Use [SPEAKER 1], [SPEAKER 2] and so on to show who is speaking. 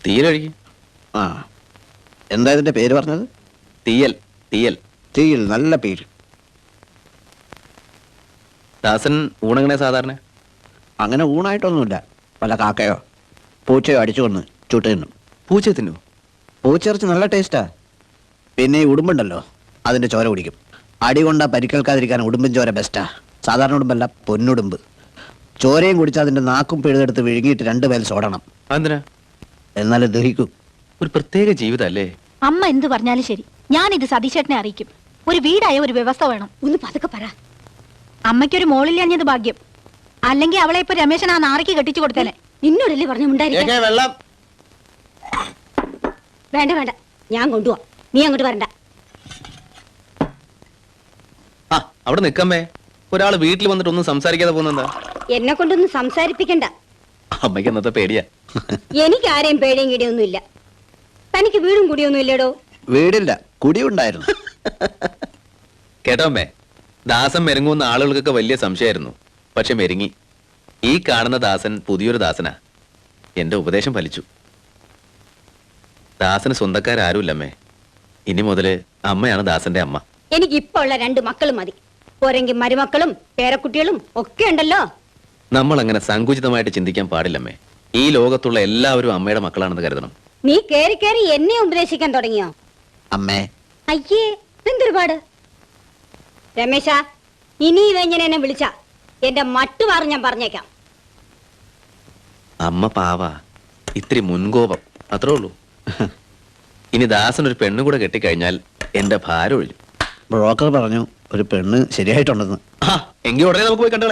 [SPEAKER 1] തീയലൊഴിക്കും.
[SPEAKER 2] ആ, എന്താ ഇതിന്റെ പേര് പറഞ്ഞത്?
[SPEAKER 1] തീയൽ. തീയൽ.
[SPEAKER 2] തീയിൽ, നല്ല പേര്.
[SPEAKER 1] ദാസൻ ഊണെങ്ങനെ സാധാരണ?
[SPEAKER 2] അങ്ങനെ ഊണായിട്ടൊന്നുമില്ല. വല്ല കാക്കയോ പൂച്ചയോ അടിച്ചു കൊന്ന് ചുട്ട് തിന്നും.
[SPEAKER 1] പൂച്ച തിന്നു?
[SPEAKER 2] പൂച്ചിറച്ചി നല്ല ടേസ്റ്റാ. പിന്നെ ഈ ഉടുമ്പുണ്ടല്ലോ, അതിന്റെ ചോര കുടിക്കും. അടി കൊണ്ടാ പരിക്കേൽക്കാതിരിക്കാൻ ഉടുമ്പൻ ചോര ബെസ്റ്റാ. സാധാരണ ഉടുമ്പല്ല, പൊന്നുടുമ്പ്. ചോരയും കുടിച്ച് അതിന്റെ നാക്കും പിഴുതെടുത്ത് വിഴുങ്ങിയിട്ട് 2 പേൽ സോടണം.
[SPEAKER 1] എന്തിനാ?
[SPEAKER 2] എന്നാലും ദഹിക്കും.
[SPEAKER 1] ഒരു പ്രത്യേക ജീവിതല്ലേ.
[SPEAKER 3] അമ്മ എന്ത് പറഞ്ഞാലും ശരി, ഞാനിത് സതീശേട്ടനെ അറിയിക്കും. ഒരു വീടായ ഒരു വ്യവസ്ഥ വേണം.
[SPEAKER 4] ഒന്ന് പതുക്കെ പറ.
[SPEAKER 3] അമ്മയ്ക്കൊരു മോളില്ലാഞ്ഞത് ഭാഗ്യം. അല്ലെങ്കിൽ അവളെ ഇപ്പൊ രമേശൻ ആ നാറിക്ക് കെട്ടിച്ചു കൊടുത്തേനെ.
[SPEAKER 4] നിന്നോടല്ലേ പറഞ്ഞുണ്ടായിരിക്കും.
[SPEAKER 2] വെള്ളം.
[SPEAKER 4] വേണ്ട വേണ്ട, ഞാൻ കൊണ്ടുപോവാ. നീ അങ്ങോട്ട് വരണ്ട.
[SPEAKER 1] ആ, അവിടെ നിക്കമ്മേ. ഒരാള് വീട്ടിൽ വന്നിട്ട് ഒന്നും സംസാരിക്കാതെ പോകുന്നെന്താ?
[SPEAKER 4] എന്നെ കൊണ്ടൊന്നും സംസാരിപ്പിക്കണ്ട.
[SPEAKER 1] അമ്മയ്ക്ക് എന്നത്തെ പേടിയാ.
[SPEAKER 4] എനിക്ക് ആരെയും പേടിയും കിടിയൊന്നും ഇല്ല. തനിക്ക് വീടും കുടിയൊന്നും ഇല്ലടോ.
[SPEAKER 2] വീടില്ല, കുടിയുണ്ടായിരുന്നു.
[SPEAKER 1] കേട്ടോ അമ്മേ, ദാസൻ മെരുങ്ങുന്ന ആളുകൾക്കൊക്കെ വലിയ സംശയമായിരുന്നു. പക്ഷെ മെരുങ്ങി. ഈ കാണുന്ന ദാസൻ പുതിയൊരു ദാസനാ. എന്റെ ഉപദേശം ഫലിച്ചു. ദാസന് സ്വന്തക്കാരാരുമില്ലമ്മേ. ഇനി മുതല് അമ്മയാണ് ദാസന്റെ അമ്മ.
[SPEAKER 4] എനിക്ക് ഇപ്പൊ ഉള്ള 2 മക്കളും മതി. പോരെങ്കിൽ മരുമക്കളും പേരക്കുട്ടികളും ഒക്കെ ഉണ്ടല്ലോ.
[SPEAKER 1] നമ്മൾ അങ്ങനെ സങ്കുചിതമായിട്ട് ചിന്തിക്കാൻ പാടില്ലമ്മേ. ഈ ലോകത്തുള്ള എല്ലാവരും അമ്മയുടെ മക്കളാണെന്ന് കരുതണം.
[SPEAKER 4] നീ കേറി കേറി എന്നെ ഉപദേശിക്കാൻ തുടങ്ങിയോ?
[SPEAKER 2] അമ്മേ,
[SPEAKER 4] അയ്യേ, എന്തൊരുപാട്. രമേശ, ഇനി ഇതെങ്ങനെ എന്നെ വിളിച്ച എന്റെ മട്ടുമാറി ഞാൻ പറഞ്ഞേക്കാം.
[SPEAKER 1] അമ്മ പാവ, ഇത്തിരി മുൻകോപം, അത്രേ ഉള്ളൂ. ഇനി ദാസൻ ഒരു പെണ്ണും കൂടെ കെട്ടിക്കഴിഞ്ഞാൽ എന്റെ ഭാരം ഒഴിഞ്ഞു.
[SPEAKER 2] ബ്രോക്കർ പറഞ്ഞു ഒരു പെണ്ണ് ശരിയായിട്ടുണ്ടെന്ന്.
[SPEAKER 1] എങ്കിൽ ഉടനെ നമുക്ക് പോയി കണ്ടോളെ.